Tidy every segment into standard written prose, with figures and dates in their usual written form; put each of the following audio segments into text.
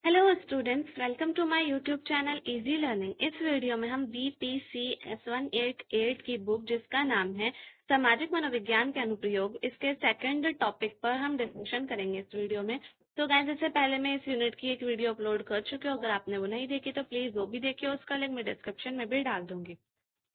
Hello students, welcome to my YouTube channel easy learning. इस video में हम BPC S188 की बुक जिसका नाम है सामाजिक मनोविज्ञान के अनुप्रयोग, इसके सेकंड टॉपिक पर हम डिस्कशन करेंगे इस वीडियो में। तो गाइस, इससे पहले मैं इस यूनिट की एक वीडियो अपलोड कर चुकी हूँ। अगर आपने वो नहीं देखी तो प्लीज वो भी देखिए, उसका लिंक मैं डिस्क्रिप्शन में भी डाल दूंगी।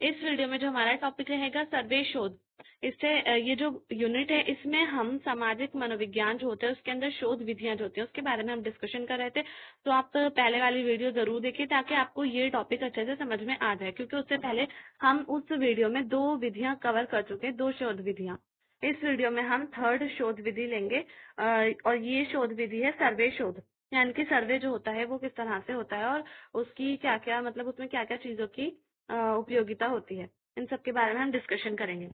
इस वीडियो में जो हमारा टॉपिक रहेगा सर्वे शोध। इससे ये जो यूनिट है इसमें हम सामाजिक मनोविज्ञान जो होता है उसके अंदर शोध विधियां जो होती है उसके बारे में हम डिस्कशन कर रहे थे। तो आप पहले वाली वीडियो जरूर देखिए ताकि आपको ये टॉपिक अच्छे से समझ में आ जाए, क्योंकि उससे पहले हम उस वीडियो में दो विधियां कवर कर चुके हैं, दो शोध विधियां। इस वीडियो में हम थर्ड शोध विधि लेंगे और ये शोध विधि है सर्वे शोध। यानी कि सर्वे जो होता है वो किस तरह से होता है और उसकी क्या क्या मतलब उसमें क्या क्या चीजों की उपयोगिता होती है, इन सब के बारे में हम डिस्कशन करेंगे।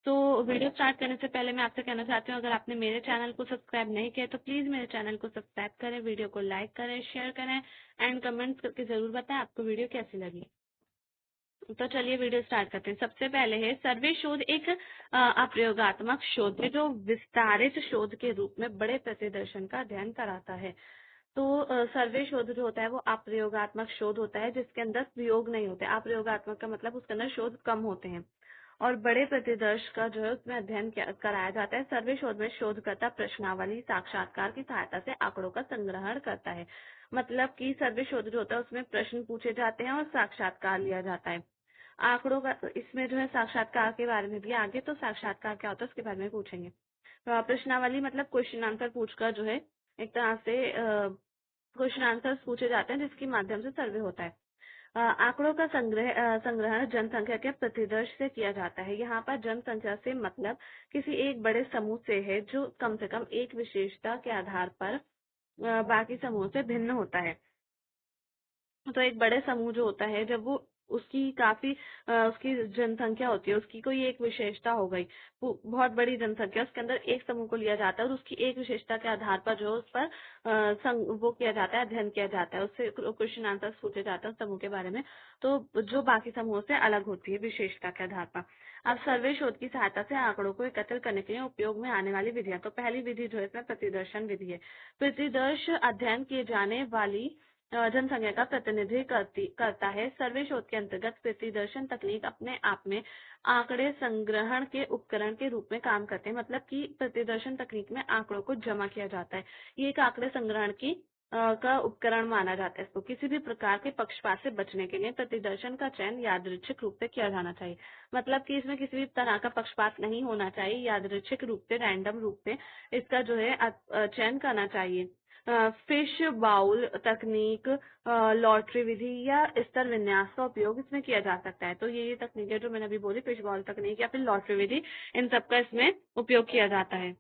तो वीडियो स्टार्ट करने से पहले मैं आपसे कहना चाहती हूँ, अगर आपने मेरे चैनल को सब्सक्राइब नहीं किया तो प्लीज मेरे चैनल को सब्सक्राइब करें, वीडियो को लाइक करें, शेयर करें एंड कमेंट करके जरूर बताएं आपको वीडियो कैसी लगी। तो चलिए वीडियो स्टार्ट करते हैं। सबसे पहले है सर्वे शोध। एक अप्रयोगात्मक शोध है जो विस्तारित शोध के रूप में बड़े प्रतिदर्शन का अध्ययन कराता है। तो सर्वे शोध जो होता है वो अप्रयोगात्मक शोध होता है जिसके अंदर प्रयोग नहीं होते। अप्रयोगात्मक का मतलब उसके अंदर शोध कम होते हैं और बड़े प्रतिदर्श का जो है उसमें अध्ययन कराया जाता है। सर्वे शोध में शोधकर्ता प्रश्नावली साक्षात्कार की सहायता से आंकड़ों का संग्रहण करता है। मतलब कि सर्वे शोध जो होता है उसमें प्रश्न पूछे जाते हैं और साक्षात्कार लिया जाता है। आंकड़ों का इसमें जो है साक्षात्कार के बारे में भी आगे, तो साक्षात्कार क्या होता है उसके बारे में पूछेंगे। प्रश्नावली मतलब क्वेश्चन आंसर पूछकर जो है एक तरह से क्वेश्चन आंसर पूछे जाते हैं जिसके माध्यम से सर्वे होता है। आंकड़ों का संग्रहण जनसंख्या के प्रतिदर्श से किया जाता है। यहाँ पर जनसंख्या से मतलब किसी एक बड़े समूह से है जो कम से कम एक विशेषता के आधार पर बाकी समूह से भिन्न होता है। तो एक बड़े समूह जो होता है जब वो उसकी काफी उसकी जनसंख्या होती है, उसकी कोई एक विशेषता हो गई, वो बहुत बड़ी जनसंख्या, उसके अंदर एक समूह को लिया जाता है और उसकी एक विशेषता के आधार पर जो उस पर वो किया जाता है, अध्ययन किया जाता है, उससे क्वेश्चन आंसर पूछे जाते हैं उस समूह के बारे में। तो जो बाकी समूहों से अलग होती है विशेषता के आधार पर। अब सर्वे शोध की सहायता से आंकड़ों को एकत्रित करने के लिए उपयोग में आने वाली विधियां। तो पहली विधि जो है इसमें प्रतिदर्शन विधि है। प्रतिदर्श अध्ययन किए जाने वाली जनसंख्या का प्रतिनिधि करता है। सर्वे शोध के अंतर्गत प्रतिदर्शन तकनीक अपने आप में आंकड़े संग्रहण के उपकरण के रूप में काम करते हैं। मतलब कि प्रतिदर्शन तकनीक में आंकड़ों को जमा किया जाता है। ये एक आंकड़े संग्रहण की का उपकरण माना जाता है। इसको किसी भी प्रकार के पक्षपात से बचने के लिए प्रतिदर्शन का चयन यादृच्छिक रूप से किया जाना चाहिए। मतलब कि इसमें किसी भी तरह का पक्षपात नहीं होना चाहिए, यादृच्छिक रूप से, रैंडम रूप से इसका जो है चयन करना चाहिए। फिश बाउल तकनीक, लॉटरी विधि या स्तर विन्यास का उपयोग इसमें किया जा सकता है। तो ये तकनीक है जो मैंने अभी बोली, फिश बाउल तकनीक या फिर लॉटरी विधि, इन सबका इसमें उपयोग किया जाता है।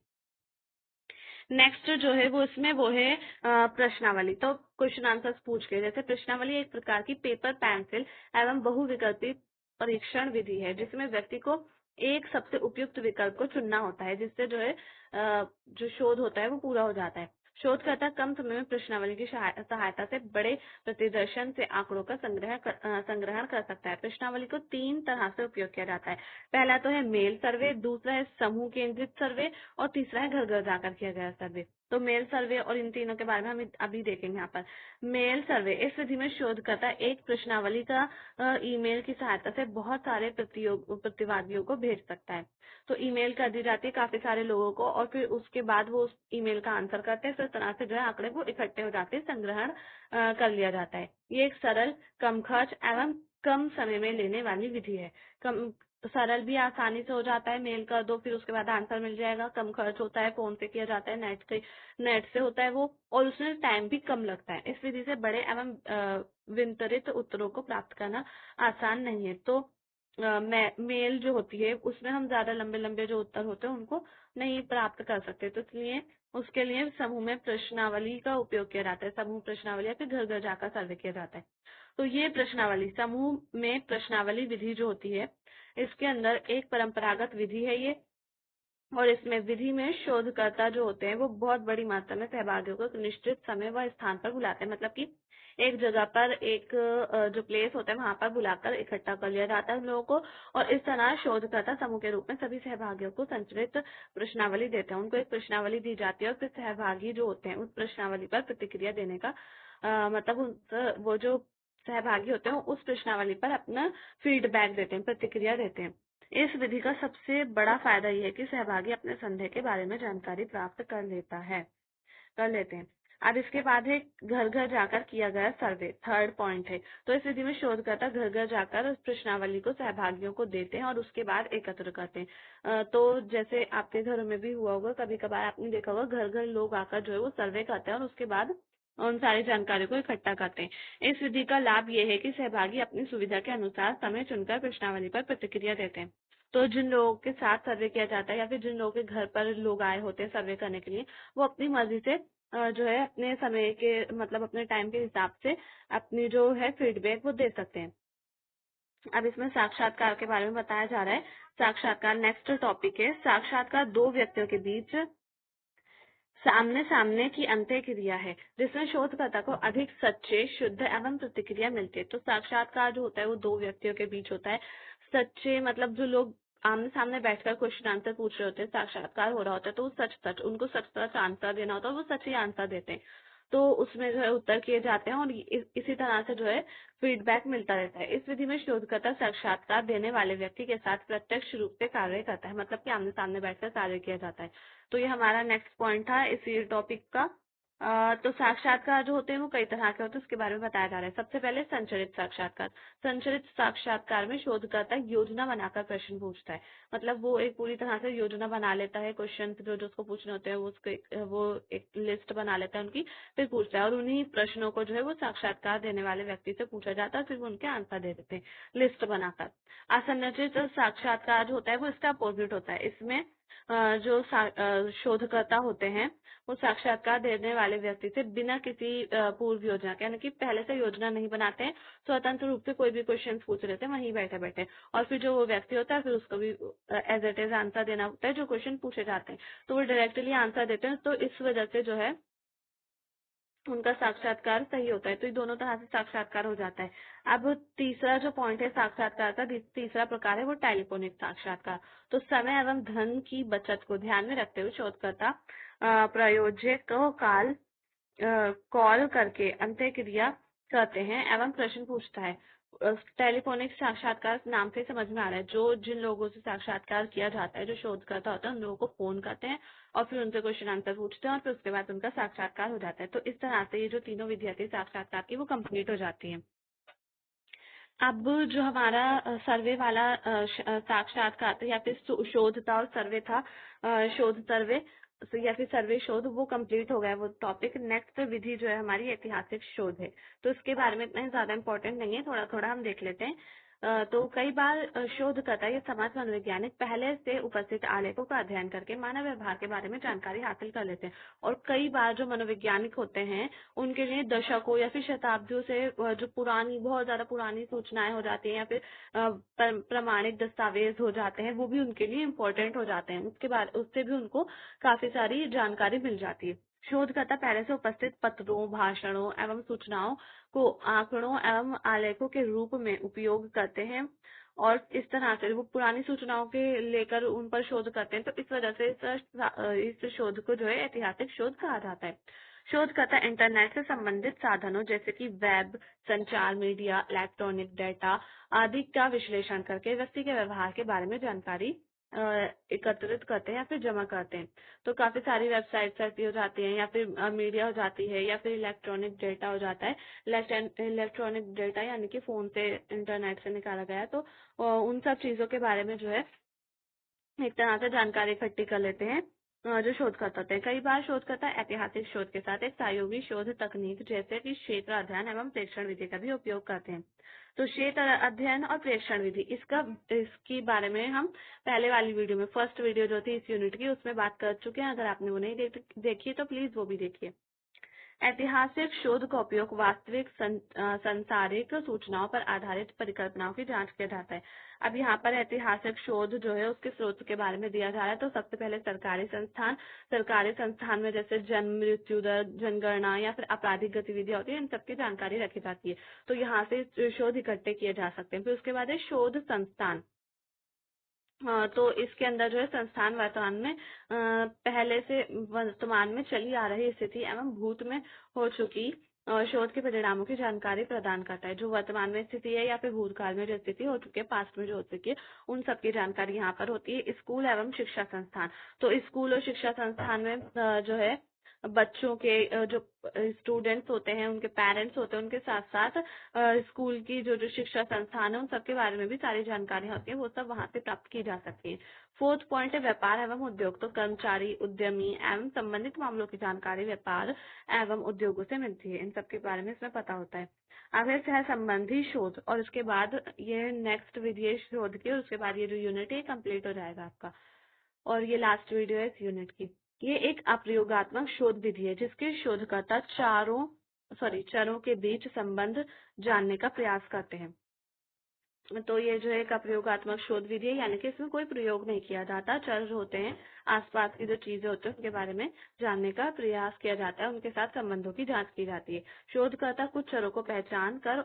नेक्स्ट जो है वो इसमें वो है प्रश्नावली। तो क्वेश्चन आंसर्स पूछ के, जैसे प्रश्नावली एक प्रकार की पेपर पेंसिल एवं बहुविकल्पी परीक्षण विधि है जिसमें व्यक्ति को एक सबसे उपयुक्त विकल्प को चुनना होता है, जिससे जो है जो शोध होता है वो पूरा हो जाता है। शोधकर्ता कम समय में प्रश्नावली की सहायता से बड़े प्रतिदर्शन से आंकड़ों का संग्रहण कर सकता है। प्रश्नावली को तीन तरह से उपयोग किया जाता है। पहला तो है मेल सर्वे, दूसरा है समूह केंद्रित सर्वे और तीसरा है घर घर जाकर किया गया सर्वे। तो मेल सर्वे और इन तीनों के बारे में हम अभी देखेंगे यहाँ पर। मेल सर्वे, इस विधि में शोधकर्ता एक प्रश्नावली का ईमेल की सहायता से बहुत सारे प्रतिवादियों को भेज सकता है। तो ईमेल कर दी जाती है काफी सारे लोगों को और फिर उसके बाद वो उस ईमेल का आंसर करते हैं। फिर इस तरह से जो है आंकड़े वो इकट्ठे हो जाते हैं, संग्रहण कर लिया जाता है। ये एक सरल, कम खर्च एवं कम समय में लेने वाली विधि है। कम सरल भी आसानी से हो जाता है, मेल कर दो फिर उसके बाद आंसर मिल जाएगा। कम खर्च होता है, फोन से किया जाता है, नेट से होता है वो, और उसमें टाइम भी कम लगता है। इस विधि से बड़े एवं विस्तृत उत्तरों को प्राप्त करना आसान नहीं है। तो मेल जो होती है उसमें हम ज्यादा लंबे लंबे जो उत्तर होते हैं उनको नहीं प्राप्त कर सकते, तो इसलिए उसके लिए समूह में प्रश्नावली का उपयोग किया जाता है। समूह प्रश्नावली या फिर घर घर जाकर सर्वे किया जाता है। तो ये प्रश्नावली, समूह में प्रश्नावली विधि जो होती है इसके अंदर एक परंपरागत विधि है ये, और इसमें विधि में शोधकर्ता जो होते हैं वो बहुत बड़ी मात्रा में सहभागियों को एक निश्चित समय व स्थान पर बुलाते हैं। मतलब कि एक जगह पर एक जो प्लेस होता है वहां पर बुलाकर इकट्ठा कर लिया जाता है उन लोगों को, और इस तरह शोधकर्ता समूह के रूप में सभी सहभागियों को संचलित प्रश्नावली देते हैं। उनको एक प्रश्नावली दी जाती है और फिर सहभागी जो होते हैं उस प्रश्नावली पर प्रतिक्रिया देने का मतलब वो जो सहभागी होते हैं उस प्रश्नावली पर अपना फीडबैक देते हैं, प्रतिक्रिया देते हैं। इस विधि का सबसे बड़ा फायदा ये है कि सहभागी अपने संदेह के बारे में जानकारी प्राप्त कर लेते हैं। अब इसके बाद है घर घर जाकर किया गया सर्वे, थर्ड पॉइंट है। तो इस विधि में शोधकर्ता घर घर जाकर उस प्रश्नावली को सहभागियों को देते हैं और उसके बाद एकत्र करते हैं। तो जैसे आपके घरों में भी हुआ होगा, कभी कभार आपने देखा होगा घर घर लोग आकर जो है वो सर्वे करते हैं और उसके बाद उन सारी जानकारी को इकट्ठा करते हैं। इस विधि का लाभ ये है कि सहभागी अपनी सुविधा के अनुसार समय चुनकर प्रश्नावली पर प्रतिक्रिया देते हैं। तो जिन लोगों के साथ सर्वे किया जाता है या फिर जिन लोगों के घर पर लोग आए होते हैं सर्वे करने के लिए, वो अपनी मर्जी से जो है अपने समय के मतलब अपने टाइम के हिसाब से अपनी जो है फीडबैक वो दे सकते हैं। अब इसमें साक्षात्कार के बारे में बताया जा रहा है। साक्षात्कार नेक्स्ट टॉपिक है। साक्षात्कार दो व्यक्तियों के बीच सामने सामने की अंत्यक्रिया है जिसमें शोधकर्ता को अधिक सच्चे, शुद्ध एवं प्रतिक्रिया मिलती है। तो साक्षात्कार जो होता है वो दो व्यक्तियों के बीच होता है। सच्चे मतलब जो लोग आमने सामने बैठकर क्वेश्चन आंसर पूछ रहे होते हैं, साक्षात्कार हो रहा होता है, तो वो सच सच उनको सच सच आंसर देना होता है, वो सच ही आंसर देते हैं। तो उसमें जो है उत्तर किए जाते हैं और इसी तरह से जो है फीडबैक मिलता रहता है। इस विधि में शोधकर्ता साक्षात्कार देने वाले व्यक्ति के साथ प्रत्यक्ष रूप से कार्य करता है, मतलब कि आमने सामने बैठकर कार्य किया जाता है। तो ये हमारा नेक्स्ट पॉइंट था इसी टॉपिक का। तो साक्षात्कार जो होते हैं वो कई तरह के होते हैं, उसके बारे में बताया जा रहा है। सबसे पहले संचरित साक्षात्कार। संचरित साक्षात्कार में शोधकर्ता योजना बनाकर प्रश्न पूछता है। मतलब वो एक पूरी तरह से योजना बना लेता है, क्वेश्चन जो जो उसको पूछने होते हैं वो एक लिस्ट बना लेता है उनकी, फिर पूछता है और उन्हीं प्रश्नों को जो है वो साक्षात्कार देने वाले व्यक्ति से पूछा जाता है, फिर वो उनके आंसर दे देते हैं लिस्ट बनाकर। असंरचित साक्षात्कार जो होता है वो इसका अपोजिट होता है। इसमें जो शोधकर्ता होते हैं वो साक्षात्कार देने वाले व्यक्ति से बिना किसी पूर्व योजना के, यानी कि पहले से योजना नहीं बनाते हैं, स्वतंत्र रूप से कोई भी क्वेश्चन पूछ लेते हैं वहीं बैठे बैठे, और फिर जो वो व्यक्ति होता है फिर उसको भी एज इट इज आंसर देना होता है जो क्वेश्चन पूछे जाते हैं, तो वो डायरेक्टली आंसर देते हैं। तो इस वजह से जो है उनका साक्षात्कार सही होता है। तो ये दोनों तरह से साक्षात्कार हो जाता है। अब तीसरा जो पॉइंट है साक्षात्कार का, तीसरा प्रकार है वो टेलीफोनिक साक्षात्कार। तो समय एवं धन की बचत को ध्यान में रखते हुए शोधकर्ता प्रायोजक को कॉल करके अंत्यक्रिया करते हैं एवं प्रश्न पूछता है। टेलीफोनिक साक्षात्कार नाम से समझ में आ रहा है, जो जिन लोगों से साक्षात्कार किया जाता है, जो शोधकर्ता होता है उन लोगों को फोन करते हैं और फिर उनसे क्वेश्चन आंसर पूछते हैं और फिर उसके बाद उनका साक्षात्कार हो जाता है। तो इस तरह से ये जो तीनों विधियां थी साक्षात्कार की वो कंप्लीट हो जाती है। अब जो हमारा सर्वे वाला साक्षात्कार था या फिर शोध था और सर्वे था, शोध सर्वे या फिर सर्वे शोध, वो कंप्लीट हो गया वो टॉपिक। नेक्स्ट विधि जो है हमारी ऐतिहासिक शोध है। तो इसके बारे में इतना ज्यादा इम्पोर्टेंट नहीं है, थोड़ा थोड़ा हम देख लेते हैं। तो कई बार शोधकर्ता या समाज मनोवैज्ञानिक पहले से उपस्थित आलेखों का अध्ययन करके मानव व्यवहार के बारे में जानकारी हासिल कर लेते हैं। और कई बार जो मनोवैज्ञानिक होते हैं उनके लिए दशकों या फिर शताब्दियों से जो पुरानी बहुत ज्यादा पुरानी सूचनाएं हो जाती हैं या फिर प्रमाणिक दस्तावेज हो जाते हैं, वो भी उनके लिए इम्पोर्टेंट हो जाते हैं। उसके बाद उससे भी उनको काफी सारी जानकारी मिल जाती है। शोधकर्ता पहले से उपस्थित पत्रों, भाषणों एवं सूचनाओं को आंकड़ों एवं आलेखों के रूप में उपयोग करते हैं और इस तरह से वो पुरानी सूचनाओं के लेकर उन पर शोध करते हैं। तो इस वजह से इस शोध को जो है ऐतिहासिक शोध कहा जाता है। शोधकर्ता इंटरनेट से संबंधित साधनों जैसे कि वेब, संचार, मीडिया, इलेक्ट्रॉनिक डेटा आदि का विश्लेषण करके व्यक्ति के व्यवहार के बारे में जानकारी एकत्रित करते हैं या फिर जमा करते हैं। तो काफी सारी वेबसाइट्स ऐसी हो जाती हैं या फिर मीडिया हो जाती है या फिर इलेक्ट्रॉनिक डेटा हो जाता है। इलेक्ट्रॉनिक डेटा यानी कि फोन से, इंटरनेट से निकाला गया, तो उन सब चीजों के बारे में जो है एक तरह से जानकारी इकट्ठी कर लेते हैं जो शोधकर्ता होते हैं। कई बार शोधकर्ता ऐतिहासिक शोध के साथ एक सहयोगी शोध तकनीक जैसे कि क्षेत्र अध्ययन एवं प्रेक्षण विधि का भी उपयोग करते हैं। तो क्षेत्र अध्ययन और प्रेक्षण विधि, इसके बारे में हम पहले वाली वीडियो में, फर्स्ट वीडियो जो थी इस यूनिट की, उसमें बात कर चुके हैं। अगर आपने वो नहीं देखी तो प्लीज वो भी देखिए। ऐतिहासिक शोध का उपयोग वास्तविक सांसारिक सूचनाओं पर आधारित परिकल्पनाओं की जांच किया जाता है। अब यहाँ पर ऐतिहासिक शोध जो है उसके स्रोत के बारे में दिया जा रहा है। तो सबसे पहले सरकारी संस्थान में जैसे जन्म मृत्यु दर, जनगणना या फिर आपराधिक गतिविधियां होती है, इन सबकी जानकारी रखी जाती है। तो यहाँ से शोध इकट्ठे किए जा सकते हैं। फिर उसके बाद है शोध संस्थान। हाँ, तो इसके अंदर जो है संस्थान पहले से वर्तमान में चली आ रही स्थिति एवं भूत में हो चुकी शोध के परिणामों की जानकारी प्रदान करता है। जो वर्तमान में स्थिति है या फिर भूतकाल में जो स्थिति हो चुकी है, पास्ट में जो हो चुकी है, उन सब की जानकारी यहाँ पर होती है। स्कूल एवं शिक्षा संस्थान, तो स्कूल और शिक्षा संस्थान में जो है बच्चों के जो स्टूडेंट्स होते हैं, उनके पेरेंट्स होते हैं, उनके साथ साथ स्कूल की जो जो शिक्षा संस्थान है उन सबके बारे में भी सारी जानकारियां होती है, वो सब वहां से प्राप्त की जा सकती है। फोर्थ पॉइंट है व्यापार एवं उद्योग। तो कर्मचारी, उद्यमी एवं संबंधित मामलों की जानकारी व्यापार एवं उद्योगों से मिलती है। इन सब के बारे में इसमें पता होता है। आगे से है संबंधी शोध, और उसके बाद ये नेक्स्ट विधि शोध की, और उसके बाद ये जो यूनिट है कंप्लीट हो जाएगा आपका। और ये लास्ट वीडियो है इस यूनिट की। ये एक अप्रयोगात्मक शोध विधि है जिसके शोधकर्ता चरों के बीच संबंध जानने का प्रयास करते हैं। तो ये जो है एक अप्रयोगात्मक शोध विधि है, यानी कि इसमें कोई प्रयोग नहीं किया जाता। चर होते हैं, आसपास की जो चीजें होती है उनके बारे में जानने का प्रयास किया जाता है, उनके साथ संबंधों की जांच की जाती है। शोधकर्ता कुछ चरों को पहचान कर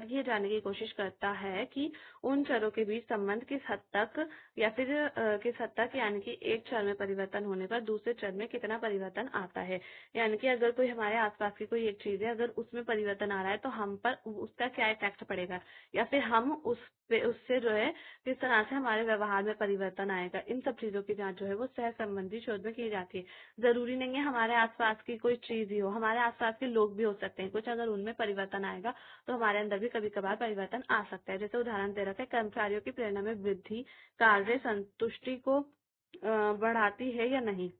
ये जानने की कोशिश करता है कि उन चरों के बीच संबंध किस हद तक या फिर किस हद तक, यानी कि एक चर में परिवर्तन होने पर दूसरे चर में कितना परिवर्तन आता है। यानी कि अगर कोई हमारे आसपास की कोई एक चीज है, अगर उसमें परिवर्तन आ रहा है तो हम पर उसका क्या इफेक्ट पड़ेगा, या फिर हम उससे जो है किस तरह से हमारे व्यवहार में परिवर्तन आएगा। इन सब चीजों की जांच जो है वो सह संबंधी शोध में की जाती है। जरूरी नहीं है हमारे आसपास की कोई चीज ही हो, हमारे आसपास के लोग भी हो सकते हैं कुछ, अगर उनमें परिवर्तन आएगा तो हमारे अंदर भी कभी कभार परिवर्तन आ सकता है। जैसे उदाहरण दे रखा है, कर्मचारियों की प्रेरणा में वृद्धि कार्य संतुष्टि को बढ़ाती है या नहीं।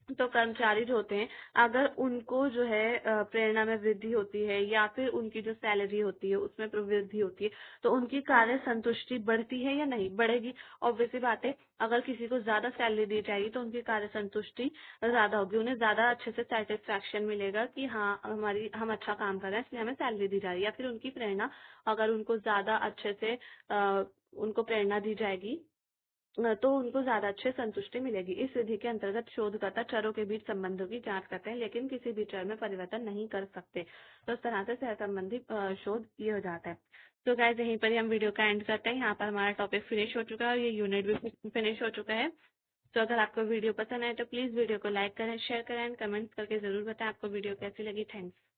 तो कर्मचारी जो होते हैं, अगर उनको जो है प्रेरणा में वृद्धि होती है या फिर उनकी जो सैलरी होती है उसमें वृद्धि होती है, तो उनकी कार्य संतुष्टि बढ़ती है या नहीं, बढ़ेगी। ऑब्वियसली बात है, अगर किसी को ज्यादा सैलरी दी जाएगी तो उनकी कार्य संतुष्टि ज्यादा होगी, उन्हें ज्यादा अच्छे से सेटिस्फैक्शन मिलेगा कि हाँ हम अच्छा काम कर रहे हैं इसलिए हमें सैलरी दी जा रही है। या फिर उनकी प्रेरणा, अगर उनको ज्यादा अच्छे से उनको प्रेरणा दी जाएगी तो उनको ज्यादा अच्छे संतुष्टि मिलेगी। इस विधि के अंतर्गत शोधकर्ता चरों के बीच संबंधों की जांच करते हैं, लेकिन किसी भी चर में परिवर्तन नहीं कर सकते। तो इस तरह से सहसंबंधी शोध ये हो जाता है। तो गाइस यहीं पर ही हम वीडियो का एंड करते हैं। यहाँ पर हमारा टॉपिक फिनिश हो चुका है और ये यूनिट भी फिनिश हो चुका है। तो अगर आपको वीडियो पसंद आए तो प्लीज वीडियो को लाइक करें, शेयर करें एंड कमेंट करके जरूर बताएं आपको वीडियो कैसी लगी। थैंक्स।